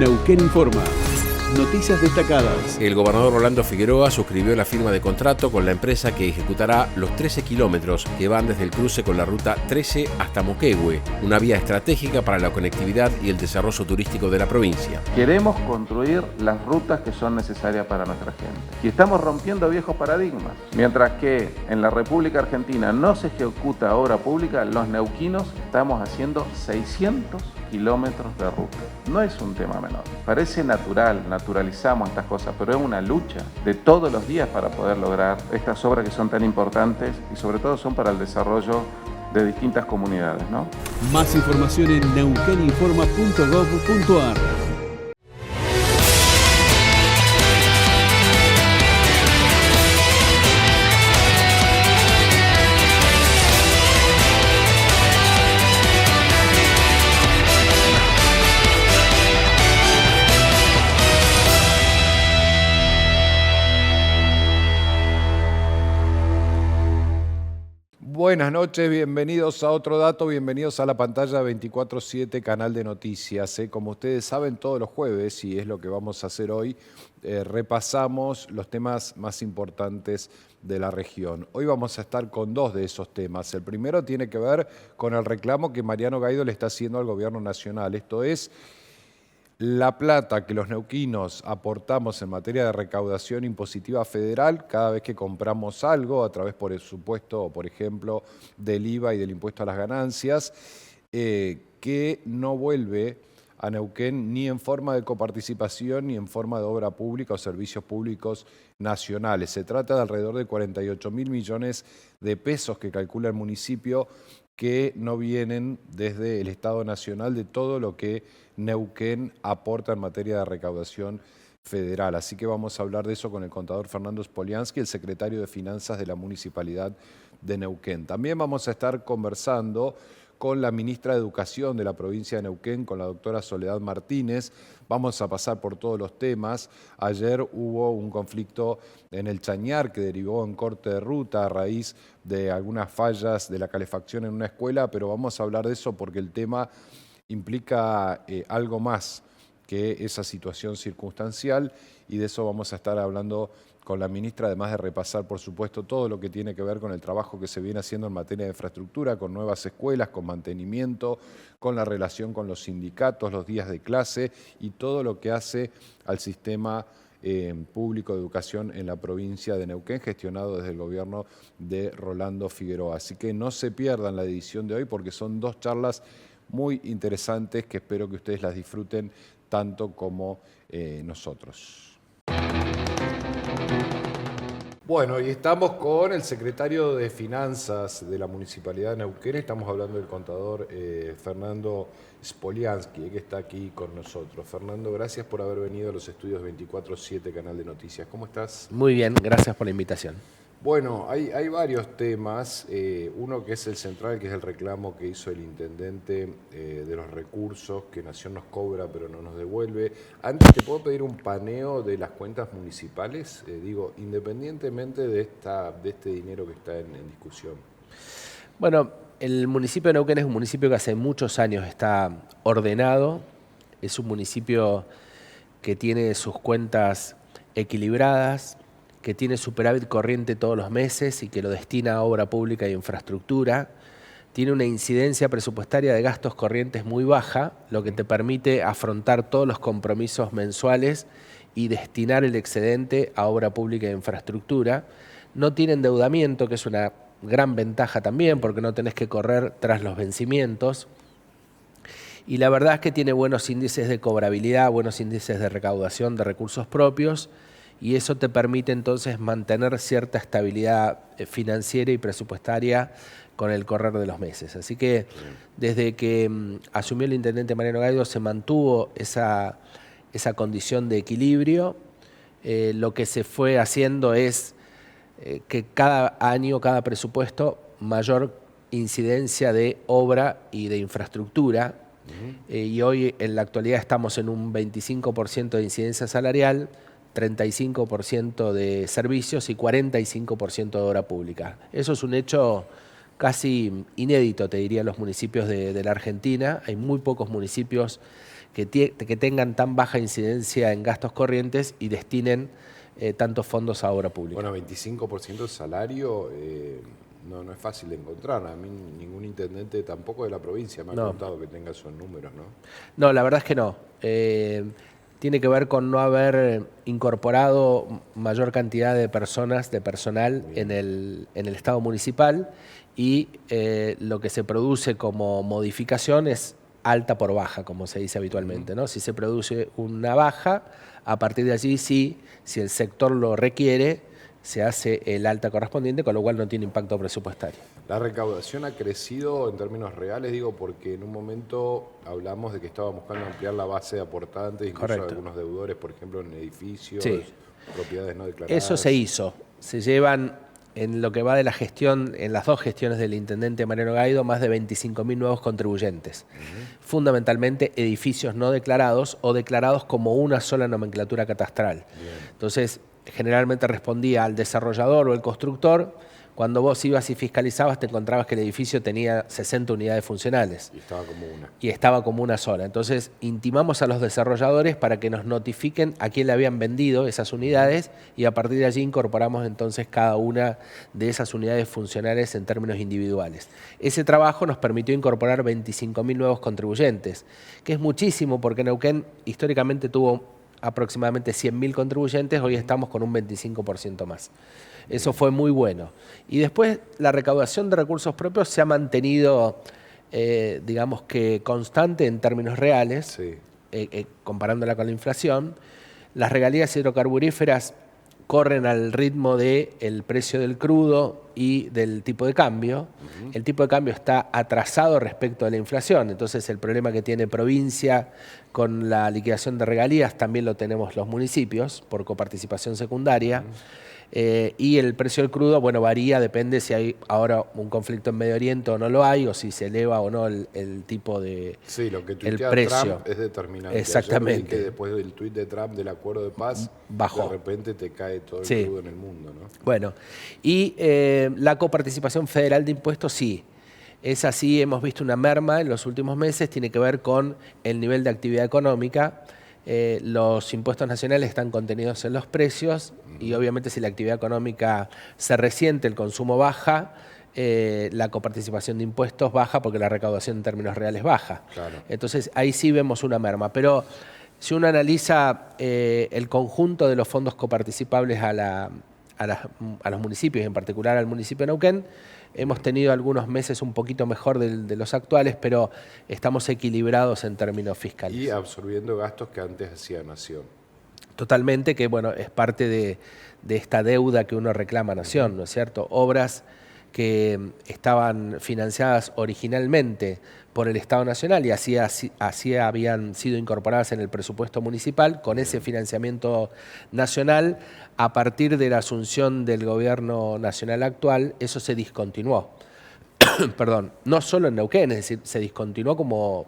Neuquén Informa. Noticias destacadas. El gobernador Rolando Figueroa suscribió la firma de contrato con la empresa que ejecutará los 13 kilómetros que van desde el cruce con la ruta 13 hasta Moquegüe, una vía estratégica para la conectividad y el desarrollo turístico de la provincia. Queremos construir las rutas que son necesarias para nuestra gente. Y estamos rompiendo viejos paradigmas. Mientras que en la República Argentina no se ejecuta obra pública, los neuquinos estamos haciendo 600 kilómetros de ruta. No es un tema menor. Parece natural, naturalizamos estas cosas, pero es una lucha de todos los días para poder lograr estas obras que son tan importantes y sobre todo son para el desarrollo de distintas comunidades, ¿no? Más información en neuqueninforma.gov.ar. Buenas noches, bienvenidos a otro dato, bienvenidos a la pantalla 24/7, canal de noticias. Como ustedes saben, todos los jueves, y es lo que vamos a hacer hoy, repasamos los temas más importantes de la región. Hoy vamos a estar con dos de esos temas. El primero tiene que ver con el reclamo que Mariano Gaido le está haciendo al gobierno nacional. Esto es la plata que los neuquinos aportamos en materia de recaudación impositiva federal cada vez que compramos algo, a través, por supuesto, por ejemplo, del IVA y del impuesto a las ganancias, que no vuelve a Neuquén ni en forma de coparticipación ni en forma de obra pública o servicios públicos nacionales. Se trata de alrededor de 48.000 millones de pesos que calcula el municipio, que no vienen desde el Estado Nacional de todo lo que Neuquén aporta en materia de recaudación federal. Así que vamos a hablar de eso con el contador Fernando Spoliansky, el secretario de Finanzas de la Municipalidad de Neuquén. También vamos a estar conversando con la ministra de Educación de la provincia de Neuquén, con la doctora Soledad Martínez. Vamos a pasar por todos los temas. Ayer hubo un conflicto en el Chañar que derivó en corte de ruta a raíz de algunas fallas de la calefacción en una escuela, pero vamos a hablar de eso porque el tema implica algo más que esa situación circunstancial, y de eso vamos a estar hablando con la ministra, además de repasar, por supuesto, todo lo que tiene que ver con el trabajo que se viene haciendo en materia de infraestructura, con nuevas escuelas, con mantenimiento, con la relación con los sindicatos, los días de clase y todo lo que hace al sistema público de educación en la provincia de Neuquén, gestionado desde el gobierno de Rolando Figueroa. Así que no se pierdan la edición de hoy porque son dos charlas muy interesantes que espero que ustedes las disfruten tanto como nosotros. Bueno, y estamos con el secretario de Finanzas de la Municipalidad de Neuquén. Estamos hablando del contador Fernando Spoliansky, que está aquí con nosotros. Fernando, gracias por haber venido a los estudios 24/7, canal de noticias. ¿Cómo estás? Muy bien, gracias por la invitación. Bueno, hay varios temas. Uno que es el central, que es el reclamo que hizo el intendente de los recursos que Nación nos cobra pero no nos devuelve. Antes, ¿te puedo pedir un paneo de las cuentas municipales? Independientemente de este dinero que está en discusión. Bueno, el municipio de Neuquén es un municipio que hace muchos años está ordenado. Es un municipio que tiene sus cuentas equilibradas, que tiene superávit corriente todos los meses y que lo destina a obra pública e infraestructura. Tiene una incidencia presupuestaria de gastos corrientes muy baja, lo que te permite afrontar todos los compromisos mensuales y destinar el excedente a obra pública e infraestructura. No tiene endeudamiento, que es una gran ventaja también, porque no tenés que correr tras los vencimientos. Y la verdad es que tiene buenos índices de cobrabilidad, buenos índices de recaudación de recursos propios, y eso te permite entonces mantener cierta estabilidad financiera y presupuestaria con el correr de los meses. Así que desde que asumió el intendente Mariano Gaido se mantuvo esa condición de equilibrio. Lo que se fue haciendo es que cada año, cada presupuesto, mayor incidencia de obra y de infraestructura. Y hoy en la actualidad estamos en un 25% de incidencia salarial, 35% de servicios y 45% de obra pública. Eso es un hecho casi inédito, te diría, en los municipios de la Argentina. Hay muy pocos municipios que tengan tan baja incidencia en gastos corrientes y destinen tantos fondos a obra pública. Bueno, 25% de salario no es fácil de encontrar. A mí ningún intendente tampoco de la provincia me ha contado que tenga esos números, ¿no? No, la verdad es que no. Tiene que ver con no haber incorporado mayor cantidad de personas, de personal en el Estado municipal, y lo que se produce como modificación es alta por baja, como se dice habitualmente, ¿no? Si se produce una baja, a partir de allí sí, si el sector lo requiere, se hace el alta correspondiente, con lo cual no tiene impacto presupuestario. La recaudación ha crecido en términos reales, digo, porque en un momento hablamos de que estaba buscando ampliar la base de aportantes, incluso algunos deudores, por ejemplo, en edificios, propiedades no declaradas. Eso se hizo. Se llevan, en lo que va de la gestión, en las 2 gestiones del intendente Mariano Gaido, más de 25.000 nuevos contribuyentes. Fundamentalmente edificios no declarados o declarados como una sola nomenclatura catastral. Entonces, generalmente respondía al desarrollador o el constructor. Cuando vos ibas y fiscalizabas, te encontrabas que el edificio tenía 60 unidades funcionales. Y estaba como una. Y estaba como una sola. Entonces, intimamos a los desarrolladores para que nos notifiquen a quién le habían vendido esas unidades, y a partir de allí incorporamos entonces cada una de esas unidades funcionales en términos individuales. Ese trabajo nos permitió incorporar 25.000 nuevos contribuyentes, que es muchísimo porque Neuquén históricamente tuvo aproximadamente 100.000 contribuyentes, hoy estamos con un 25% más. Eso fue muy bueno. Y después la recaudación de recursos propios se ha mantenido, digamos que constante en términos reales, comparándola con la inflación. Las regalías hidrocarburíferas corren al ritmo del precio del crudo y del tipo de cambio. El tipo de cambio está atrasado respecto a la inflación, entonces el problema que tiene provincia con la liquidación de regalías también lo tenemos los municipios por coparticipación secundaria. Y el precio del crudo, bueno, varía, depende si hay ahora un conflicto en Medio Oriente o no lo hay, o si se eleva o no el tipo de Sí, lo que el tuitea precio. Trump es determinante. Exactamente. Ayer vi que después del tuit de Trump del acuerdo de paz, bajó. De repente te cae todo el crudo en el mundo, ¿no? Bueno, y la coparticipación federal de impuestos sí. Es así, hemos visto una merma en los últimos meses, tiene que ver con el nivel de actividad económica. Los impuestos nacionales están contenidos en los precios y obviamente si la actividad económica se resiente, el consumo baja, la coparticipación de impuestos baja porque la recaudación en términos reales baja. Claro. Entonces ahí sí vemos una merma, pero si uno analiza el conjunto de los fondos coparticipables a los municipios, en particular al municipio de Neuquén, hemos tenido algunos meses un poquito mejor de los actuales, pero estamos equilibrados en términos fiscales. Y absorbiendo gastos que antes hacía Nación. Totalmente, que bueno, es parte de esta deuda que uno reclama a Nación, ¿no es cierto? Obras que estaban financiadas originalmente por el Estado Nacional y así habían sido incorporadas en el presupuesto municipal. Con ese financiamiento nacional, a partir de la asunción del gobierno nacional actual, eso se discontinuó. Perdón, no solo en Neuquén, es decir, se discontinuó como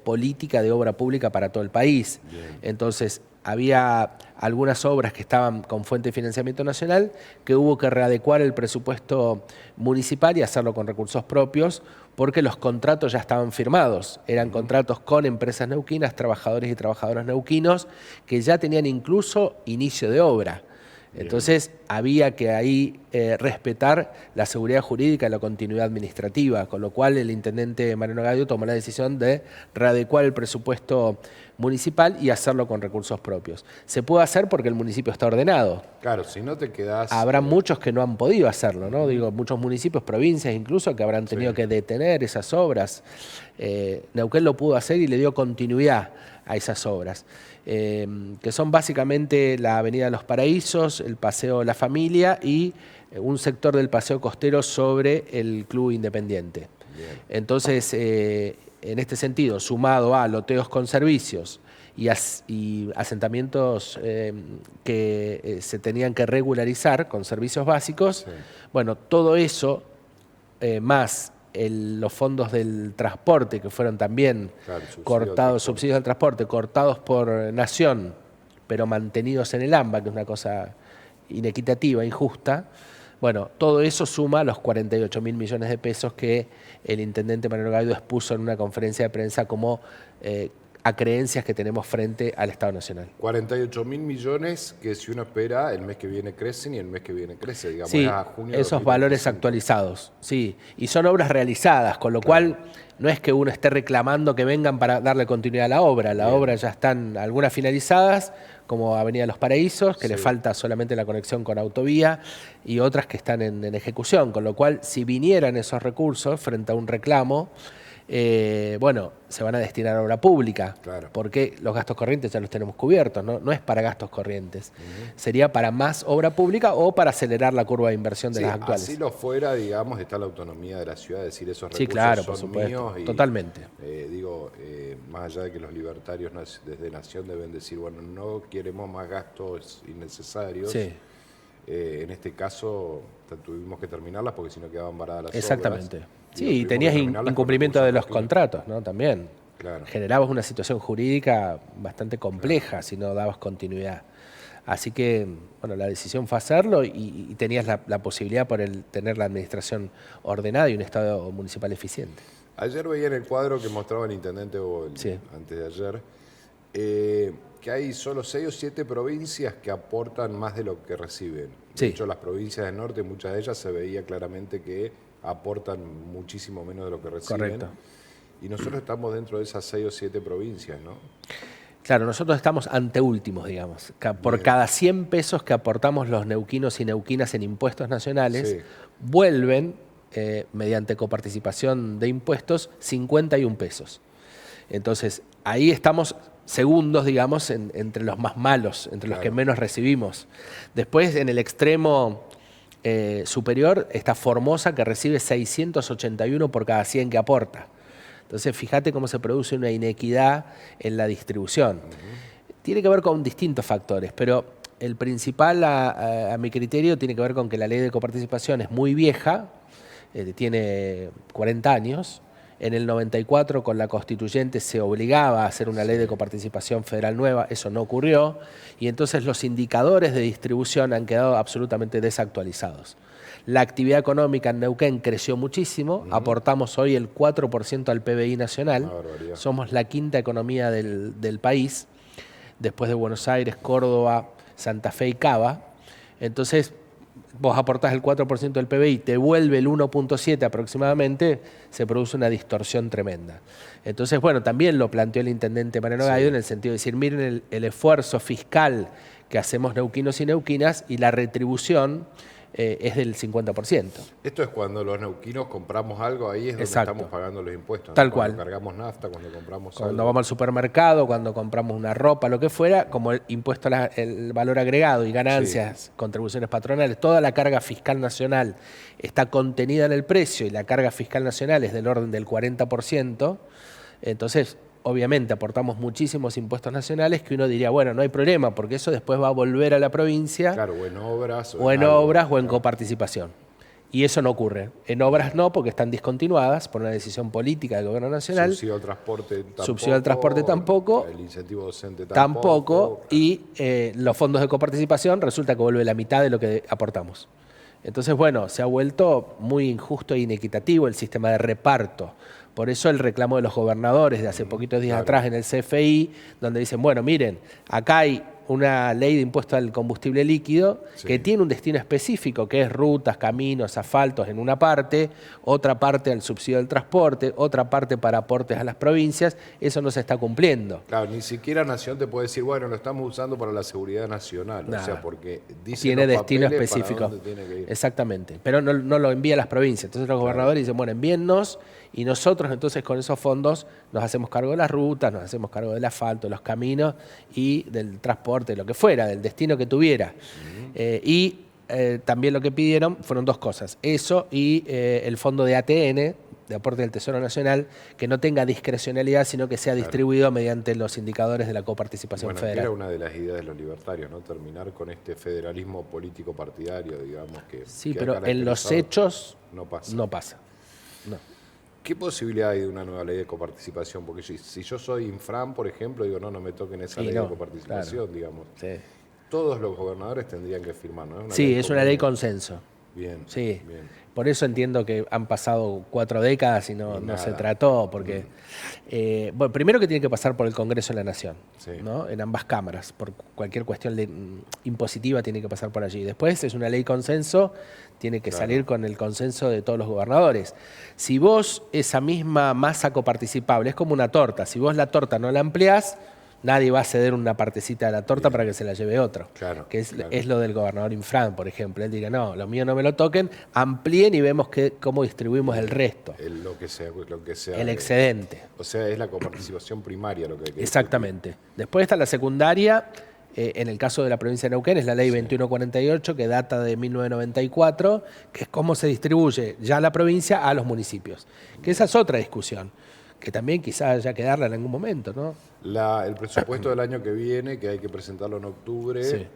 política de obra pública para todo el país. Bien. Entonces, había algunas obras que estaban con fuente de financiamiento nacional que hubo que readecuar el presupuesto municipal y hacerlo con recursos propios porque los contratos ya estaban firmados. Eran contratos con empresas neuquinas, trabajadores y trabajadoras neuquinos que ya tenían incluso inicio de obra. Entonces había que ahí respetar la seguridad jurídica y la continuidad administrativa, con lo cual el intendente Mariano Gaido tomó la decisión de readecuar el presupuesto municipal y hacerlo con recursos propios. Se puede hacer porque el municipio está ordenado. Claro, si no te quedás... Habrá muchos que no han podido hacerlo, ¿no? Digo, muchos municipios, provincias incluso, que habrán tenido que detener esas obras. Neuquén lo pudo hacer y le dio continuidad a esas obras, que son básicamente la Avenida de los Paraísos, el Paseo La Familia y un sector del Paseo Costero sobre el Club Independiente. Bien. Entonces, en este sentido, sumado a loteos con servicios y asentamientos que se tenían que regularizar con servicios básicos, bueno, todo eso, más los fondos del transporte, que fueron también cortados, subsidios del transporte, cortados por Nación, pero mantenidos en el AMBA, que es una cosa inequitativa, injusta. Bueno, todo eso suma a los 48.000 millones de pesos que el intendente Mariano Gaido expuso en una conferencia de prensa como acreencias que tenemos frente al Estado Nacional. 48.000 millones que si uno espera, el mes que viene crecen y el mes que viene crece, digamos. Sí, a junio de esos 2025. valores actualizados, sí. Y son obras realizadas, con lo cual no es que uno esté reclamando que vengan para darle continuidad a la obra. La obra ya están algunas finalizadas, como Avenida Los Paraísos, que le falta solamente la conexión con autovía, y otras que están en ejecución. Con lo cual, si vinieran esos recursos frente a un reclamo, bueno, se van a destinar a obra pública, porque los gastos corrientes ya los tenemos cubiertos, no es para gastos corrientes, sería para más obra pública o para acelerar la curva de inversión de las actuales. Así lo fuera, digamos, está la autonomía de la ciudad, es decir, esos recursos claro, son por supuesto, míos y, totalmente. Más allá de que los libertarios desde Nación deben decir, bueno, no queremos más gastos innecesarios. Sí. En este caso tuvimos que terminarlas porque si no quedaban varadas las Exactamente. obras. Sí, y tenías incumplimiento de los contratos, ¿no? También. Claro. Generabas una situación jurídica bastante compleja si no dabas continuidad. Así que, bueno, la decisión fue hacerlo y tenías la posibilidad por tener la administración ordenada y un Estado municipal eficiente. Ayer veía en el cuadro que mostraba el intendente antes de ayer, que hay solo 6 o 7 provincias que aportan más de lo que reciben. De hecho, las provincias del norte, muchas de ellas se veía claramente que aportan muchísimo menos de lo que reciben. Correcto. Y nosotros estamos dentro de esas 6 o 7 provincias, ¿no? Claro, nosotros estamos anteúltimos, digamos. Por cada 100 pesos que aportamos los neuquinos y neuquinas en impuestos nacionales, vuelven, mediante coparticipación de impuestos, 51 pesos. Entonces, ahí estamos segundos, digamos, entre los más malos, entre los que menos recibimos. Después, en el extremo superior, está Formosa, que recibe 681 por cada 100 que aporta. Entonces, fíjate cómo se produce una inequidad en la distribución. Tiene que ver con distintos factores, pero el principal, a mi criterio, tiene que ver con que la ley de coparticipación es muy vieja, tiene 40 años. En el 94, con la constituyente, se obligaba a hacer una ley de coparticipación federal nueva, eso no ocurrió, y entonces los indicadores de distribución han quedado absolutamente desactualizados. La actividad económica en Neuquén creció muchísimo, aportamos hoy el 4% al PBI nacional, somos la quinta economía del país, después de Buenos Aires, Córdoba, Santa Fe y Cava. Entonces, vos aportás el 4% del PBI, te vuelve el 1.7 aproximadamente, se produce una distorsión tremenda. Entonces, bueno, también lo planteó el intendente Mariano Gaido en el sentido de decir, miren el esfuerzo fiscal que hacemos neuquinos y neuquinas y la retribución es del 50%. Esto es cuando los neuquinos compramos algo, ahí es donde estamos pagando los impuestos, ¿no? Tal cual. Cuando cargamos nafta, cuando compramos cuando algo. vamos al supermercado, cuando compramos una ropa, lo que fuera, como el impuesto el valor agregado y ganancias, contribuciones patronales, toda la carga fiscal nacional está contenida en el precio y la carga fiscal nacional es del orden del 40%, entonces obviamente aportamos muchísimos impuestos nacionales que uno diría, bueno, no hay problema, porque eso después va a volver a la provincia. Claro, o en obras. O en coparticipación. Y eso no ocurre. En obras no, porque están discontinuadas por una decisión política del gobierno nacional. Subsidio al transporte tampoco. Subsidio al transporte tampoco. El incentivo docente tampoco. Y los fondos de coparticipación resulta que vuelve la mitad de lo que aportamos. Entonces, bueno, se ha vuelto muy injusto e inequitativo el sistema de reparto. Por eso el reclamo de los gobernadores de hace poquitos días atrás en el CFI, donde dicen, bueno, miren, acá hay una ley de impuesto al combustible líquido que tiene un destino específico, que es rutas, caminos, asfaltos en una parte, otra parte al subsidio del transporte, otra parte para aportes a las provincias, eso no se está cumpliendo. Claro, ni siquiera Nación te puede decir, bueno, lo estamos usando para la seguridad nacional, Nada. o sea, porque dice tiene destino específico. Tiene que ir. Exactamente, pero no lo envía a las provincias. Entonces los gobernadores dicen, bueno, envíennos y nosotros entonces con esos fondos nos hacemos cargo de las rutas, nos hacemos cargo del asfalto, de los caminos y del transporte, lo que fuera, del destino que tuviera. También lo que pidieron fueron dos cosas, eso y el fondo de ATN, de aporte del Tesoro Nacional, que no tenga discrecionalidad, sino que sea distribuido mediante los indicadores de la coparticipación federal. Era una de las ideas de los libertarios, ¿no? Terminar con este federalismo político partidario, digamos que... Sí, que pero en los hechos no pasa. No. ¿Qué posibilidad hay de una nueva ley de coparticipación? Porque si yo soy Infran, por ejemplo, digo, no me toquen esa ley de coparticipación, digamos. Sí. Todos los gobernadores tendrían que firmar, ¿no? Sí, es una ley consenso. Bien. Sí. Bien. Por eso entiendo que han pasado 4 décadas y no se trató, porque bueno, primero que tiene que pasar por el Congreso de la Nación, Sí. ¿no? En ambas cámaras, por cualquier cuestión impositiva tiene que pasar por allí. Después es una ley consenso, tiene que salir con el consenso de todos los gobernadores. Si vos esa misma masa coparticipable, es como una torta, si vos la torta no la ampliás, nadie va a ceder una partecita de la torta para que se la lleve otro. Claro, Que es, claro. es lo del gobernador Infran, por ejemplo. Él diga, no, lo mío no me lo toquen, amplíen y vemos cómo distribuimos el resto, Lo que sea. el excedente. O sea, es la coparticipación primaria lo que hay que Exactamente. Después está la secundaria, en el caso de la provincia de Neuquén, es la ley 2148, que data de 1994, que es cómo se distribuye ya la provincia a los municipios. Que esa es otra discusión, que también quizás haya que darla en algún momento, ¿no? El presupuesto del año que viene, que hay que presentarlo en octubre, Sí.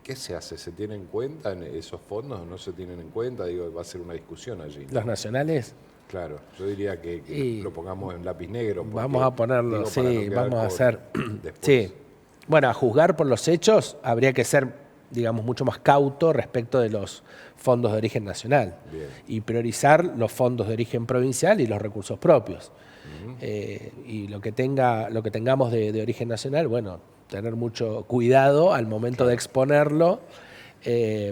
¿qué se hace? ¿Se tiene en cuenta en esos fondos o no se tienen en cuenta? Digo, va a ser una discusión allí, ¿no? Los nacionales, Claro, yo diría que Y- lo pongamos en lápiz negro. porque, vamos a ponerlo, digo, para no sí, quedar vamos a con- hacer. después. Sí. Bueno, a juzgar por los hechos, habría que ser, digamos, mucho más cauto respecto de los fondos de origen nacional. Bien. Y priorizar los fondos de origen provincial y los recursos propios. Y lo que tengamos de origen nacional, bueno, tener mucho cuidado al momento de exponerlo,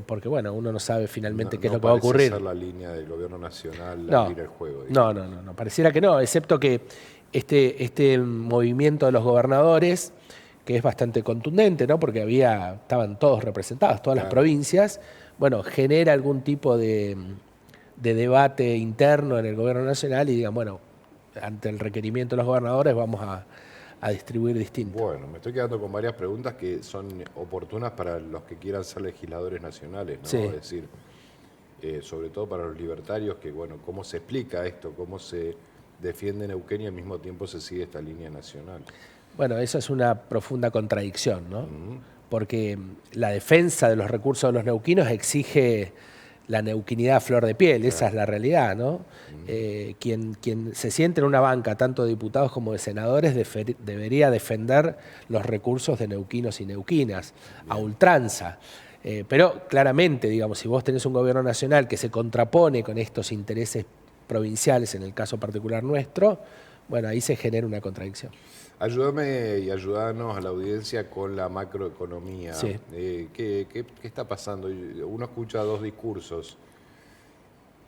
porque bueno, uno no sabe finalmente qué es lo que va a parece ocurrir. ser la línea del gobierno nacional No, abrir el juego. digamos. no, pareciera que no, excepto que este movimiento de los gobernadores, que es bastante contundente, ¿no? Porque estaban todos representados, todas las Claro. provincias, bueno, genera algún tipo de debate interno en el gobierno nacional y digan, bueno, ante el requerimiento de los gobernadores vamos a distribuir distinto. Bueno, me estoy quedando con varias preguntas que son oportunas para los que quieran ser legisladores nacionales, ¿no? Sí. Es decir, sobre todo para los libertarios, que bueno, ¿cómo se explica esto? ¿Cómo se defiende Neuquén y al mismo tiempo se sigue esta línea nacional? Bueno, eso es una profunda contradicción, ¿no? Porque la defensa de los recursos de los neuquinos exige la neuquinidad a flor de piel, esa es la realidad, ¿no? Quien se siente en una banca, tanto de diputados como de senadores, debería defender los recursos de neuquinos y neuquinas, a ultranza. Pero claramente, digamos, si vos tenés un gobierno nacional que se contrapone con estos intereses provinciales, en el caso particular nuestro, bueno, ahí se genera una contradicción. Ayúdame y ayúdanos a la audiencia con la macroeconomía. Sí. ¿Qué está pasando? Uno escucha dos discursos.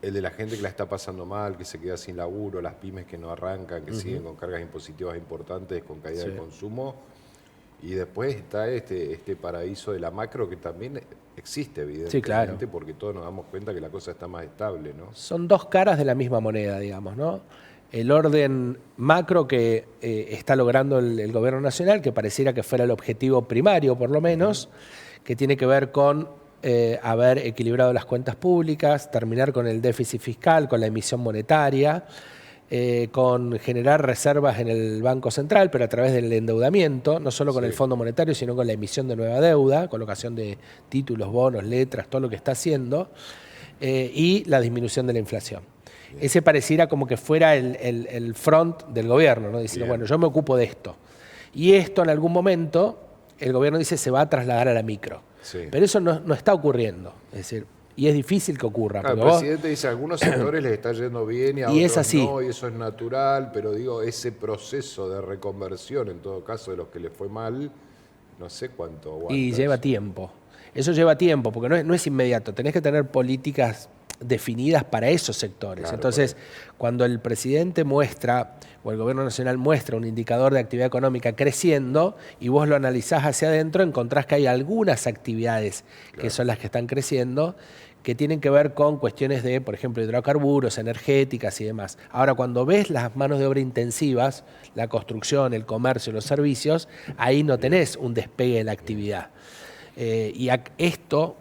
El de la gente que la está pasando mal, que se queda sin laburo, las pymes que no arrancan, que siguen con cargas impositivas importantes, con caída Sí. de consumo. Y después está este paraíso de la macro que también existe, evidentemente, Sí, claro. porque todos nos damos cuenta que la cosa está más estable, ¿no? Son dos caras de la misma moneda, digamos, ¿no? El orden macro que está logrando el gobierno nacional, que pareciera que fuera el objetivo primario, por lo menos, que tiene que ver con haber equilibrado las cuentas públicas, terminar con el déficit fiscal, con la emisión monetaria, con generar reservas en el Banco Central, pero a través del endeudamiento, no solo con el Fondo Monetario, sino con la emisión de nueva deuda, colocación de títulos, bonos, letras, todo lo que está haciendo, y la disminución de la inflación. Ese pareciera como que fuera el front del gobierno, ¿no? Diciendo, bueno, yo me ocupo de esto. Y esto en algún momento, el gobierno dice, se va a trasladar a la micro. Sí. Pero eso no está ocurriendo. Es decir, y es difícil que ocurra. Claro, el porque vos- presidente dice, a algunos sectores les está yendo bien y a Y es otros así. no, y eso es natural, pero digo, ese proceso de reconversión, en todo caso, de los que les fue mal, no sé cuánto aguanta. Y lleva eso. tiempo. Eso lleva tiempo, porque no es inmediato. Tenés que tener políticas definidas para esos sectores. Claro, Entonces, cuando el presidente muestra, o el gobierno nacional muestra un indicador de actividad económica creciendo, y vos lo analizás hacia adentro, encontrás que hay algunas actividades que son las que están creciendo, que tienen que ver con cuestiones de, por ejemplo, hidrocarburos, energéticas y demás. Ahora, cuando ves las manos de obra intensivas, la construcción, el comercio, los servicios, ahí no tenés un despegue de la actividad. Esto,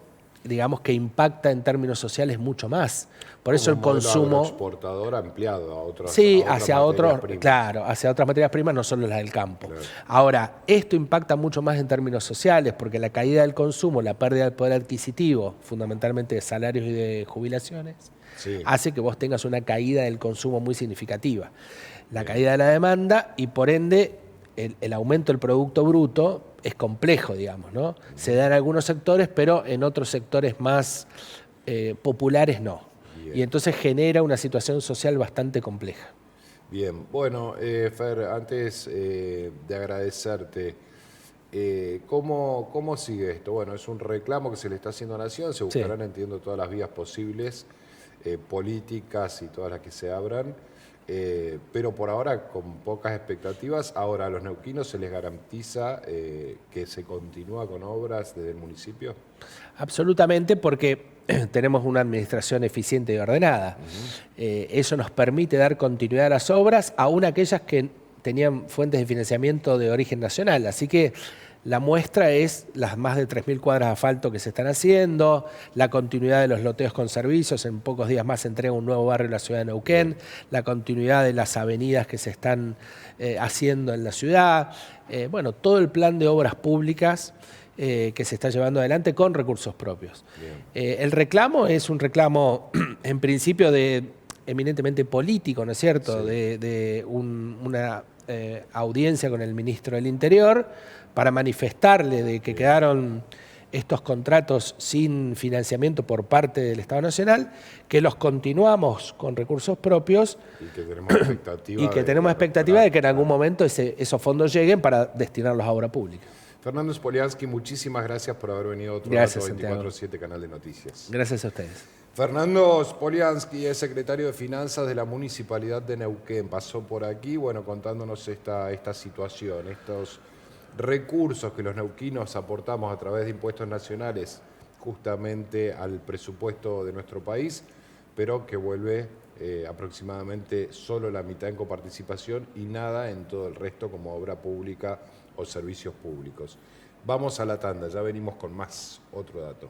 digamos que impacta en términos sociales mucho más. Por eso el Como un modelo consumo... agroexportador ampliado a otros. Sí, a otras hacia materias otros, primas. claro, hacia otras materias primas, no solo las del campo. Claro. Ahora, esto impacta mucho más en términos sociales, porque la caída del consumo, la pérdida del poder adquisitivo, fundamentalmente de salarios y de jubilaciones, Sí. hace que vos tengas una caída del consumo muy significativa. La caída de la demanda y por ende el aumento del Producto Bruto es complejo, digamos, ¿no? Se da en algunos sectores, pero en otros sectores más populares no. Bien. Y entonces genera una situación social bastante compleja. Bien, bueno, Fer, antes de agradecerte, ¿cómo sigue esto? Bueno, es un reclamo que se le está haciendo a Nación, se buscarán, entiendo, todas las vías posibles, políticas y todas las que se abran, pero por ahora con pocas expectativas. Ahora, ¿a los neuquinos se les garantiza que se continúa con obras desde el municipio? Absolutamente, porque tenemos una administración eficiente y ordenada. Eso nos permite dar continuidad a las obras, aún aquellas que tenían fuentes de financiamiento de origen nacional. Así que la muestra es las más de 3.000 cuadras de asfalto que se están haciendo, la continuidad de los loteos con servicios. En pocos días más se entrega un nuevo barrio en la ciudad de Neuquén, la continuidad de las avenidas que se están haciendo en la ciudad. Bueno, todo el plan de obras públicas que se está llevando adelante con recursos propios. El reclamo es un reclamo, en principio, eminentemente político, ¿no es cierto?, sí, de una audiencia con el ministro del Interior para manifestarle de que quedaron estos contratos sin financiamiento por parte del Estado Nacional, que los continuamos con recursos propios y que tenemos expectativa, de que en algún momento esos fondos lleguen para destinarlos a obra pública. Fernando Spoliansky, muchísimas gracias por haber venido a otro dato 24/7 Canal de Noticias. Gracias a ustedes. Fernando Spoliansky es secretario de Finanzas de la Municipalidad de Neuquén. Pasó por aquí, bueno, contándonos esta situación, estos recursos que los neuquinos aportamos a través de impuestos nacionales justamente al presupuesto de nuestro país, pero que vuelve aproximadamente solo la mitad en coparticipación y nada en todo el resto como obra pública o servicios públicos. Vamos a la tanda, ya venimos con más, otro dato.